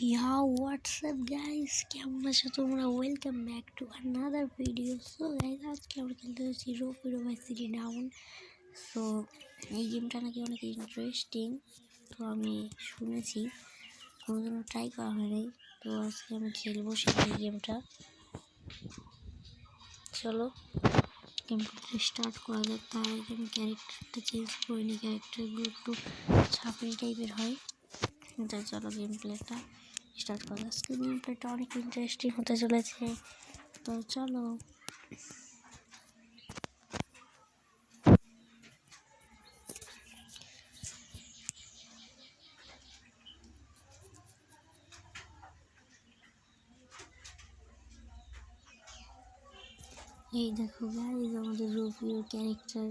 Yo, what's up guys? কেমন আছো তোমরা? Welcome back to another video. So guys আজকে আমরা খেলতে হচ্ছি রোপিডো বাই সিটি ডাউন। সো এই গেমটা নাকি অনেক ইন্টারেস্টিং, তো আমি শুনেছি, কোনোদিনও ট্রাই করা হয়নি। তো আজকে আমি খেলবো সেই গেমটা। চলো গেমটা স্টার্ট করা যাক। তার আগে আমি ক্যারেক্টারটা চেঞ্জ করিনি, ক্যারেক্টারগুলো একটু ছাপড়ি টাইপের হয়। চলো গেম প্লেটা স্টার্ট করা। আজকে গেম প্লেটা অনেক ইন্টারেস্টিং হতে চলেছে, তো চলো। এই দেখো গাইজ আমাদের রোপিওর ক্যারেক্টার।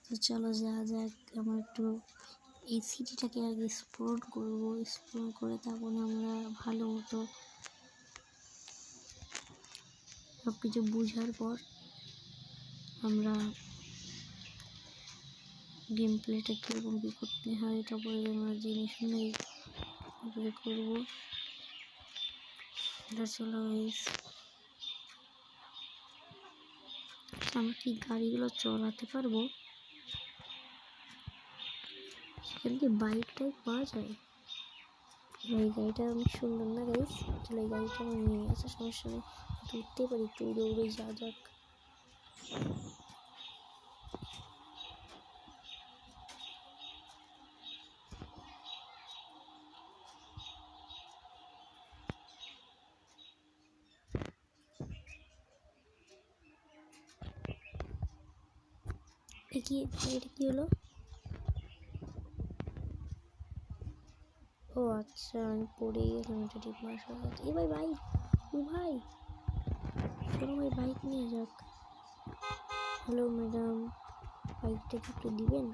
তো চলো যা যাক, আমরা একটু এই সিটিটাকে আগে এক্সপ্লোর করবো। এক্সপ্লোর করে তারপরে আমরা ভালো মতো সব কিছু বোঝার পর আমরা গেম প্লেটা কীরকম কী করতে হয় এটা পরে আমরা জেনে শুনে করবো। এটা চলো গাইজ, আমরা কি গাড়িগুলো চালাতে পারবো? সেখানে কি বাইক টাইপ পাওয়া যায়? এই গাড়িটা অনেক সুন্দর না গাইজ? চলো এই গাড়িটা আমি নিয়ে আসা, সমস্যা নেই, উঠতে পারি, একটু উড়ে উড়ে যা যাক। এটা কি হলো? ও আচ্ছা, আমি পড়ে গেলাম, এটা ঠিক মাসা। এ ভাই বাইক, ও ভাই চলো ভাই বাইক নিয়ে যাক। হ্যালো ম্যাডাম, বাইকটা কি একটু দিবেন?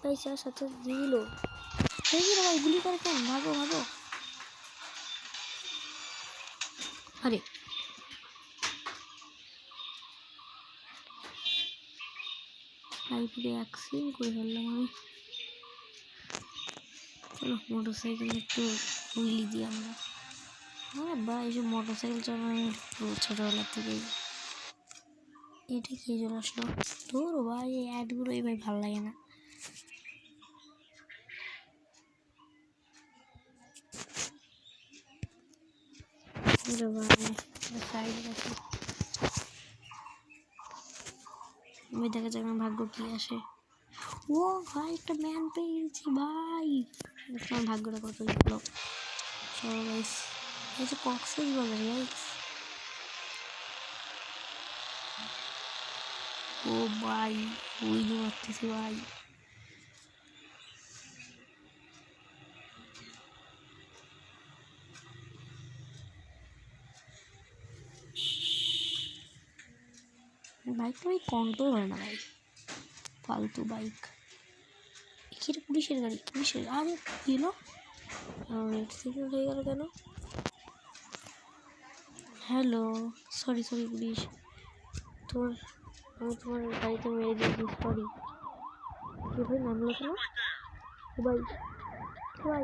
ভাই চার সাথে দিল। এই যে ভাই গুলি করে কেন? ভাগো ভাগো। আরে বাইকে অ্যাক্সিডেন্ট করে ফেললাম আমি। চলো মোটর সাইকেল একটু উইলি দিই আমরা। হ্যাঁ বা এইসব মোটর সাইকেল চালানো ছোটোবেলার থেকেই। এটা কি চলে আসলো? ধরো ভাই এই অ্যাডগুলো এই ভাই ভালো লাগে না। আমি দেখা যাক আমার ভাগ্য কি আসে। ও ভাই একটা ম্যান পেয়ে গেছি ভাই, আমার ভাগ্যটা কত ভালো। চলো গাইস, এই যে কক্সেস বাজার গাইস। ও ভাই ওই যে মারতেছি ভাই। বাইকটা ভাই কন্ট্রোল হয় না ভাই, ফালতু বাইক। এখানে পুলিশের গাড়ি, পুলিশের। আরে কি হলো? রেড সিগন্যাল হয়ে গেল কেন? হ্যালো, সরি সরি পুলিশ, তোর আমি তোমার গাড়িতে মেরে দিয়েছি, সরি। কে ভাই নামলো কেন? ভাই ভাই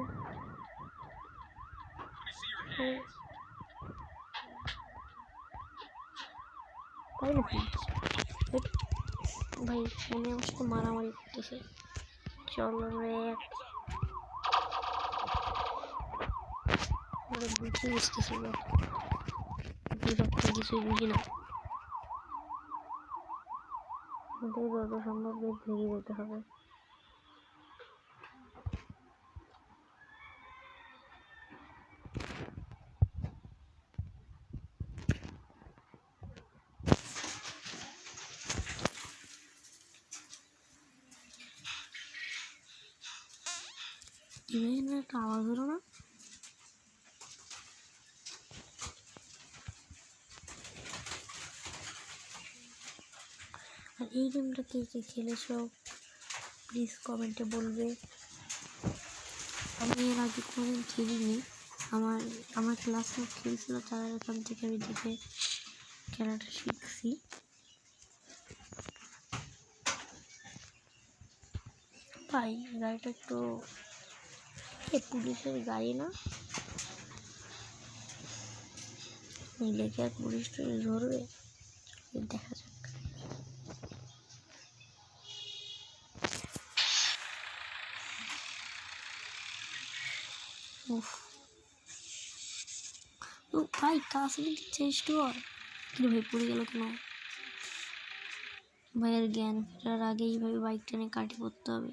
তাই নাকি? ভাই মনে আমার সাথে মারামারি করতেছে। চলো আমরা বুঝতেছি না, কিছুই বুঝি না। আমাদের যত সম্ভব ভেঙে যেতে হবে। একটা আওয়াজ হলো না? আর এই গেমটা কে কে খেলেছো প্লিজ কমেন্টে বলবে। আমি এর আগে কোনোদিন খেলিনি, আমার ক্লাসমেট খেলছিল, তার এখান থেকে আমি দেখে খেলাটা শিখছি। ভাই গাড়িটা একটু এ পুলিশের গাড়ি না, লেখে আর পুলিশ টুলিশ ধরবে, দেখা যাক। উফ ও ভাই কাছে দিচ্ছে স্টোর, কিন্তু ভাই পড়ে গেল কেন? ভাইয়ের জ্ঞান ফেরার আগে এইভাবে বাইক টেনে কাটি পড়তে হবে।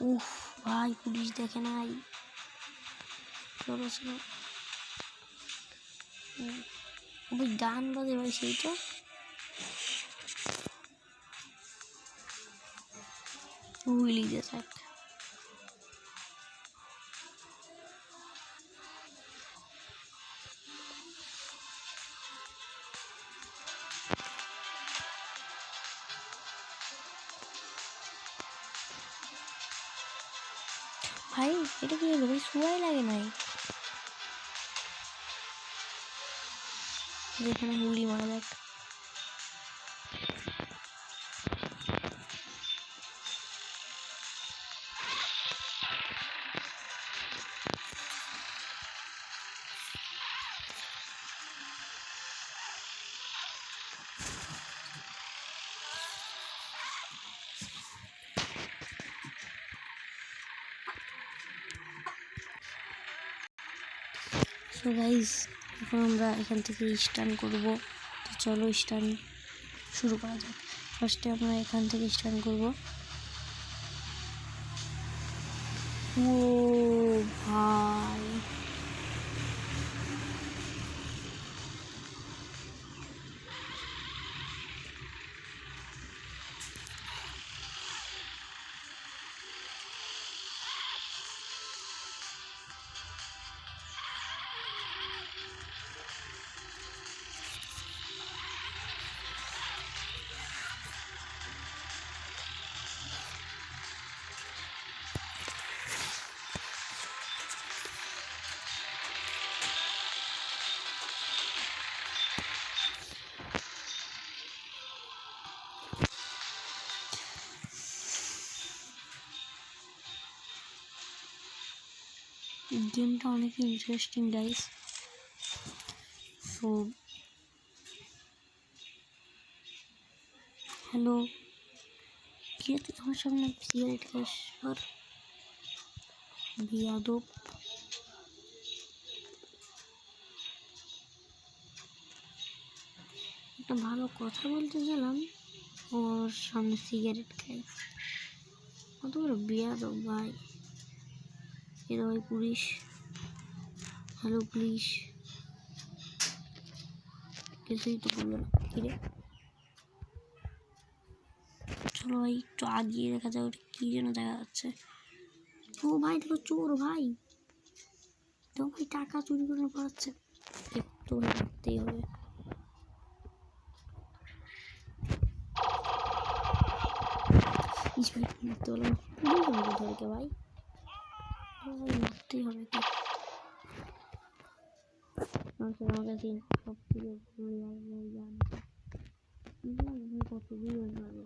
উফ ভাই পুলিশ দেখে নাই, চলো চলো। ভাই গান বাজে ভাই, সেইটা হুইলি দিয়ে থাক। ভাই এটা কি হলো ভাই, শুয়াই লাগে নাই, যেখানে হুলি মারা যাক। সো গাইজ এখন আমরা এখান থেকে স্টার্ট করব, তো চলো স্টার্ট শুরু করা যাক। ফার্স্টে আমরা এখান থেকে স্টার্ট করব। ও ভাই গেমটা অনেক ইন্টারেস্টিং গাইস। সো হ্যালো, কে তোমার সামনে সিগারেট খাস আর বিয়াদব। একটা ভালো কথা বলতে গেলাম, ওর সামনে সিগারেট খাই, কত বড় বিয়াদব ভাই। এরা ভাই পুলিশ, হ্যালো পুলিশ, কিছুই তো করবে না। কিরে চলো ভাই একটু আগিয়ে দেখা যায়, ওটা কি যেন দেখা যাচ্ছে। ও ভাই দেখো চোর ভাই, তো ভাই টাকা চুরি করে পড়াচ্ছে, একটু ধরতেই হবে। মারতে হলো পুলিশ আমাকে ধরে কে ভাই, মারতেই হবে কি। আমার কাছে সব থেকে কত দূর যাবে।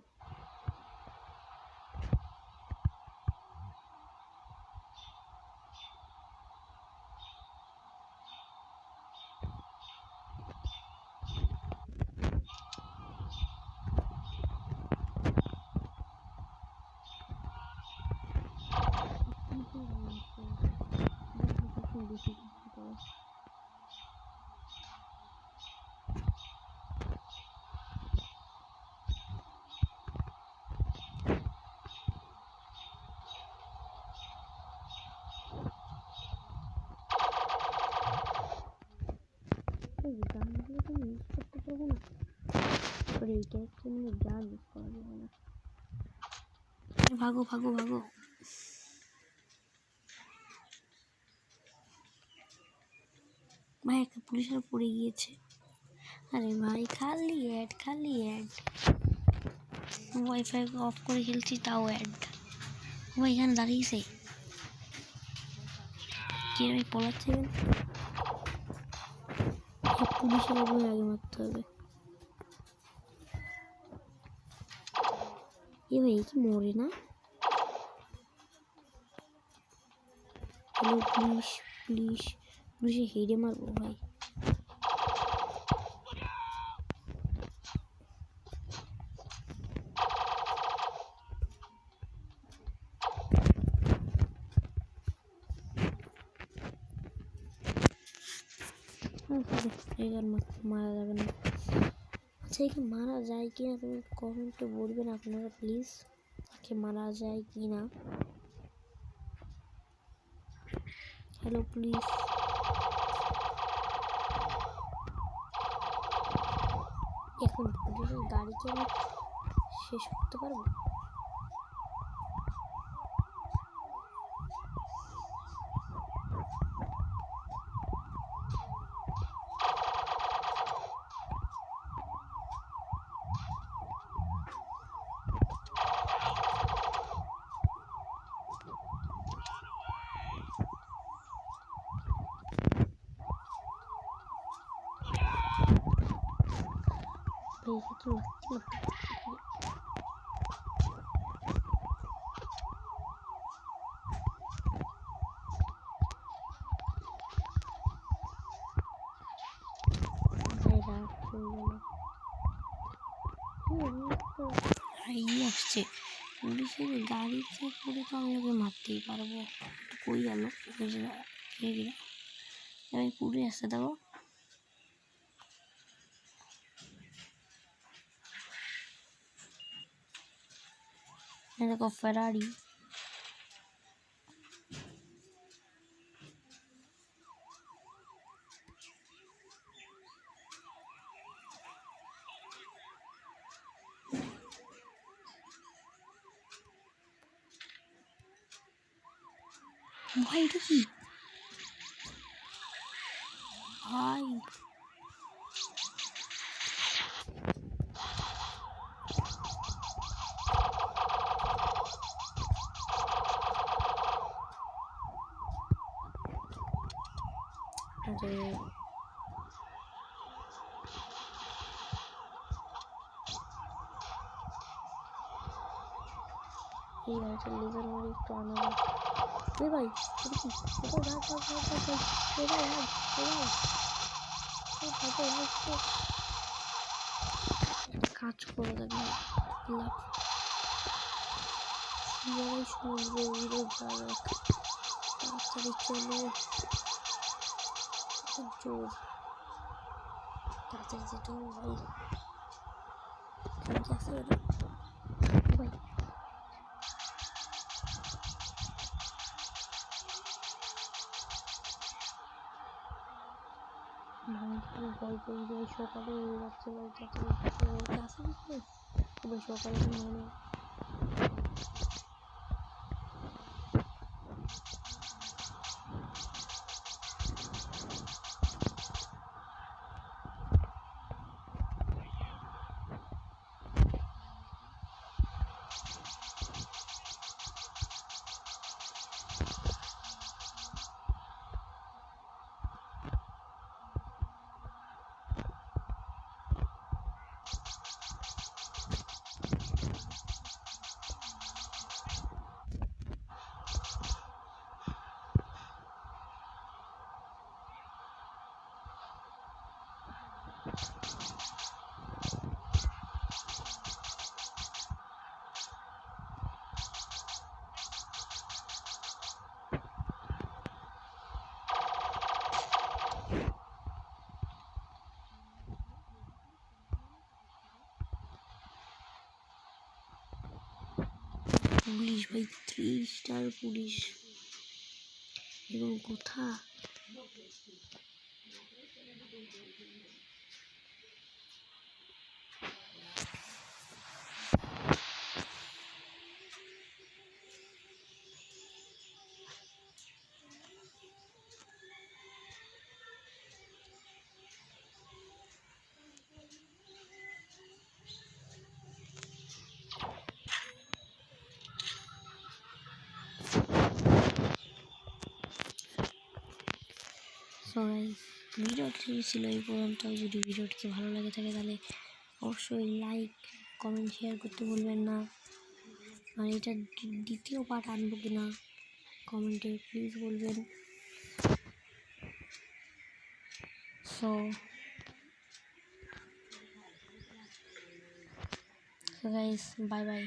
বেশি গানগুলো তো ইউজ করতে পারবো না, তারপরে এই ক্যারেক্টার নিয়ে গান ইউজ করা যাবে না। ভাগো ভাগো ভাগো। ভাই একটা পুলিশের পড়ে গিয়েছে। আরে ভাই খালি অ্যাড খালি অ্যাড, ওয়াইফাই অফ করে খেলছি তাও অ্যাড। ভাই এখানে দাঁড়িয়েছে কি ভাই, পলাচ্ছে পুলিশের উপরে আগে মারতে হবে। এ ভাই কি মরে না? হ্যালো পুলিশ, পুলিশ, পুলিশে হেডে মারবো ভাই। এবার মারা যাবে না। আচ্ছা একে মারা যায় কি না তুমি কমেন্টে বলবেন আপনারা প্লিজ, একে মারা যায় কি না। হ্যালো প্লিজ, এখন পুলিশের গাড়িকে আমি শেষ করতে পারবো? একে মারতে আসছে পুলিশের গাড়িতে করে, তো আমি ওকে মারতেই পারবো। কই গেল আমি পুরে আসতে দেবো। দেখো ফেরারি, ভাই এটা কি ভাই? আরে এই গাড়িটা লেজার মারি একটু আনাবো। এ ভাই এটা কি? এটা ভাগ ভাগ ভাগ ভাগ ভাই, এ ভাই ভাগ, এ ভাই কাজ করে দেবে লাভ সবাই শুনবে উড়ে যাবে। তাড়াতাড়ি চলো, জোর তাড়াতাড়ি যেতে হবে ভাই। কি আছে ওটা ভাই? ভয় পেয়ে যাই, সকালে উড়ে যাচ্ছে ভাই, তাড়াতাড়ি আসে বুঝলে ভাই সকালে মনে পুলিশ ভাই 3 স্টার পুলিশ এবং কোথা সবাই ভিডিওটি ছিল এই পর্যন্ত। যদি ভিডিওটিকে ভালো লাগে থাকে তাহলে অবশ্যই লাইক কমেন্ট শেয়ার করতে ভুলবেন না। আর এটা দ্বিতীয় পার্ট আনবো কিনা কমেন্টে প্লিজ বলবেন। So guys bye bye.